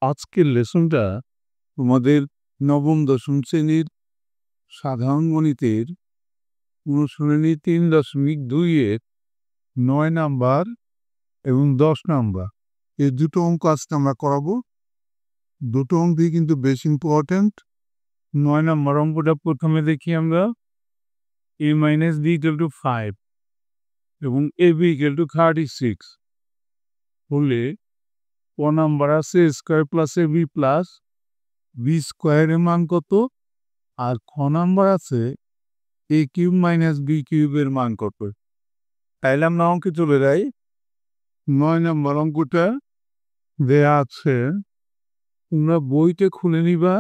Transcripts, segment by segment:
আজকের লেসনটা তোমাদের নবম দশম শ্রেণীর সাধারণ গণিতের অনুশীলনী 3.2-এর 9 নাম্বার এবং 10 নাম্বার এই দুটো অঙ্ক আজকে আমরা করাবো। দুটো অঙ্কই কিন্তু বেশ ইম্পর্ট্যান্ট। 9 নাম্বার অঙ্কটা প্রথমে দেখি আমরা। a minus b equal to 5 এবং ab equal to 36 হলে ক নাম্বার আছে square plus ab plus B স্কোয়ারের মান কত, আর খ নাম্বার আছে এ কিউব মাইনাস বি কিউবের মান কত। তাইলে আমরা অঙ্কে চলে যাই। 9 নম্বর অঙ্কটা দেয়া আছে, তোমরা বইতে খুলে নিবা।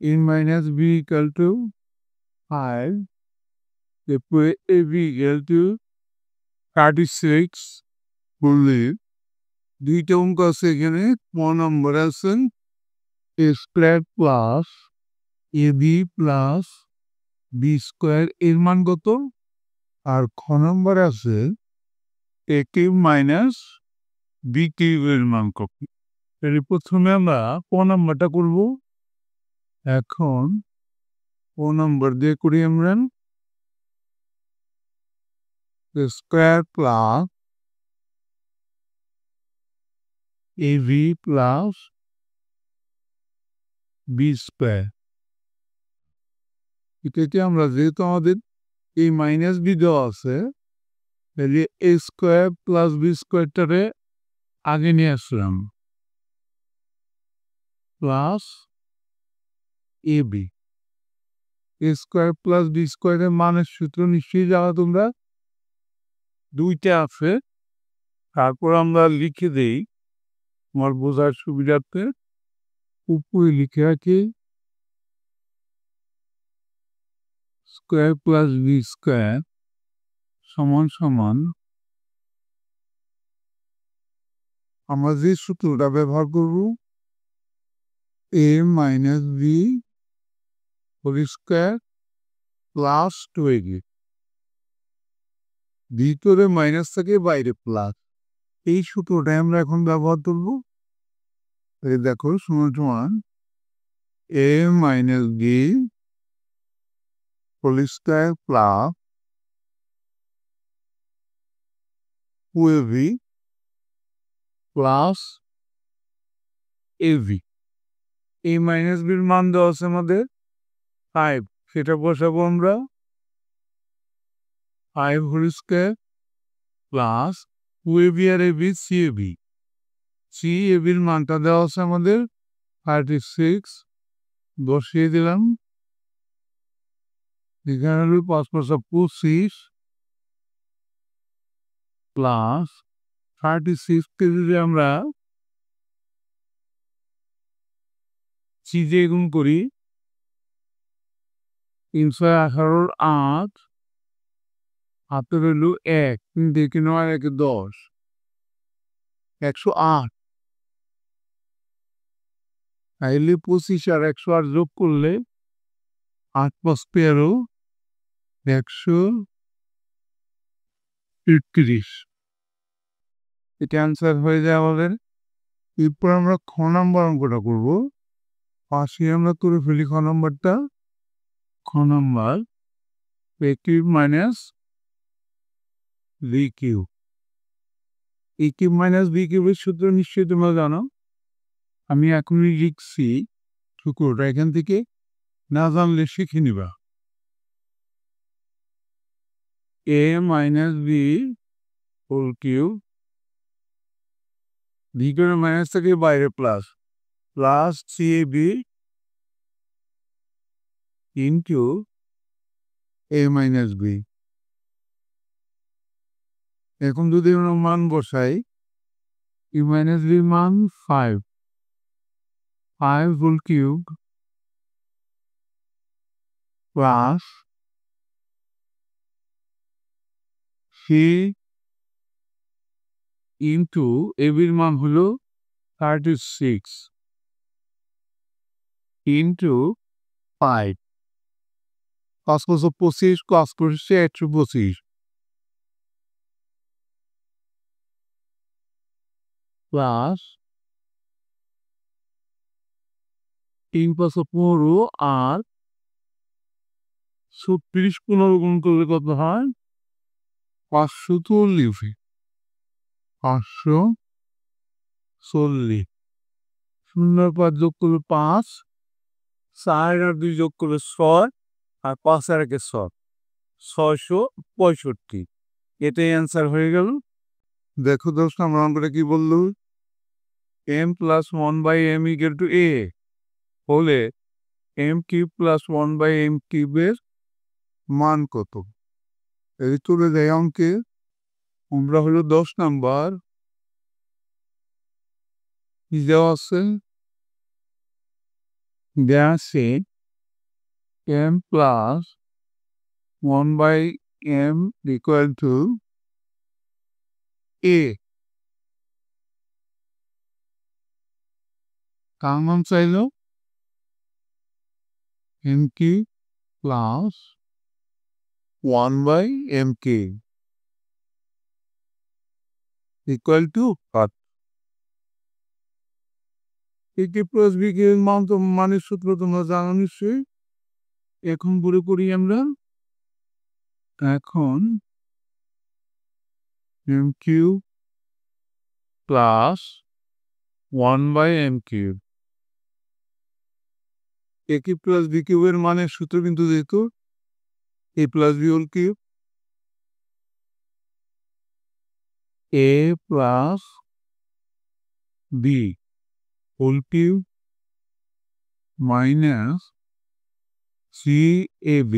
এ মাইনাস বি ইকাল টু 5, এরপরে এ বি ইকাল টু 36 বললে দুইটা অঙ্ক আছে এখানে। ক নম্বর আছে এ square plus A B plus B square এর মান কত, আর খ নম্বর আছে এ কিউব মাইনাস বি কিউবের মান কত। তাহলে প্রথমে আমরা ক নাম্বারটা করব। এখন ক নাম্বার দিয়ে করি আমরা। Square plus A B plus B square, এটাকে আমরা যেহেতু আমাদের এই মাইনাস বি দেওয়া আছে, তাহলে এ স্কোয়ার প্লাস বি স্কোয়ারটারে আগে নিয়ে আসলাম, plus A B. A square plus B স্কোয়ারের মানের সূত্র নিশ্চয়ই জানো তোমরা, দুইটা আছে। তারপর আমরা লিখে দেই আমার বোঝার সুবিধার্থে। উপরে লিখে রাখি স্কোয়ার প্লাস বি স্কোয়ার সমান সমান, আমরা যে সূত্রটা ব্যবহার করব A minus B whole square plus 2ab। ভিতরে মাইনাস থাকে, বাইরে প্লাস। এই সূত্রটাই আমরা এখন ব্যবহার করব। দেখো সমান সমান A minus B whole square plus 2ab plus A B. এই মাইনাস বির মান দেওয়া আছে আমাদের 5, সেটা বসাবো আমরা। 5 হোল স্কোয়ার প্লাস 2ab আর এবি সিএবি। সিএবির মানটা দেওয়া আছে আমাদের 36, বসিয়ে দিলাম। এখানে হলো 5 + 25 প্লাস 36কে যদি আমরা সি দিয়ে গুণ করি, 318 8, হাতে রইল 1, 3 থেকে 9 1 10, 108। তাইলে 25 আর 108 যোগ করলে 8 + 13 133। এটা অ্যান্সার হয়ে যায় আমাদের। এরপর আমরা খ নাম্বার অঙ্কটা করব। পাশে আমরা করে ফেলি খ নাম্বারটা। খ number A cube minus B cube. A cube minus B কিউবের সূত্র নিশ্চয়ই তোমরা জানো। আমি এখনই লিখছি সূত্রটা, এখান থেকে না জানলে শিখে নিবা। এ মাইনাস বি হোল কিউব, ভিতরে মাইনাস থেকে বাইরে plus, plus C A B into A minus B. এখন যদি আমরা মান বসাই, এ মাইনাস বি মান 5, 5 whole cube plus C into এবির মান হলো 36 ইন্টু 5, 5 + 25, 125 প্লাস 3 5 15 আর 36 15 গুণ করলে কত হয়? 540 540 শূন্য 5 যোগ করলে 5, 4 আর 2 যোগ করলে 6 আর 5 আর 1 6, 665 এটাই অ্যান্সার হয়ে গেল। দেখো দোষ নাম্বার অঙ্কটা কি বললো, m + 1/m = a হলে m³ + 1/m³ এর মান কত? এই তুলে দেয় অঙ্কে। আমরা হলো 10 নাম্বার কি দেওয়া আছে, দেওয়া আছে m + 1/m = a। কার মান চাইল? m³ + 1/m³ = 5। a³ + b³ এর মান তো মানের সূত্র তোমরা জানো নিশ্চয়ই। এখন বলে করি আমরা। এখন m³ + 1/m³, a³ + b³ এর মানের সূত্র কিন্তু যেহেতু a + b whole cube, a + b whole cube minus CAB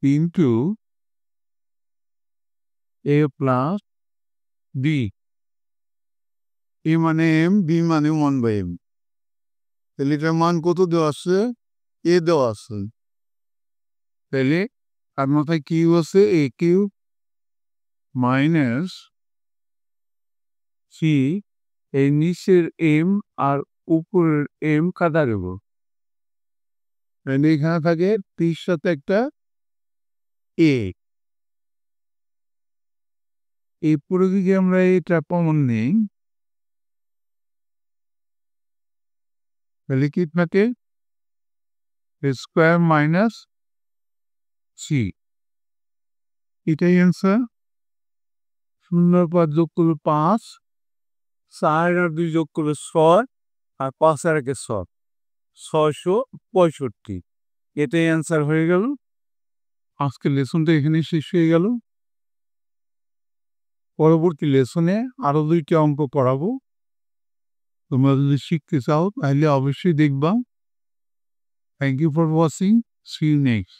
into a + b। a মানে m, b মানে 1/m। তাহলে এটার মান কত দেওয়া আছে? a দেওয়া আছে। তাহলে আর মাথায় কিউব আছে, a³ মাইনাস c, এই নিচের m আর উপরের m কাটা দেব। এখানে থাকে 30 সাথে একটা a। এরপরে যদি আমরা এটা কমন নেই তাহলে কি থাকে? স্কোয়ার মাইনাস c, এটাই অ্যান্সার। 0 আর 5 যোগ করলে 5, 4 আর 2 যোগ করলে 6 আর 5 আর 1 6, 665 এটাই অ্যান্সার হয়ে গেল। আজকের লেসনটা এখানে শেষ হয়ে গেল। পরবর্তী লেসনে আরো 2টা অঙ্ক করাবো। তোমরা যদি শিখতে চাও তাহলে অবশ্যই দেখবা। Thank you for watching, see you next.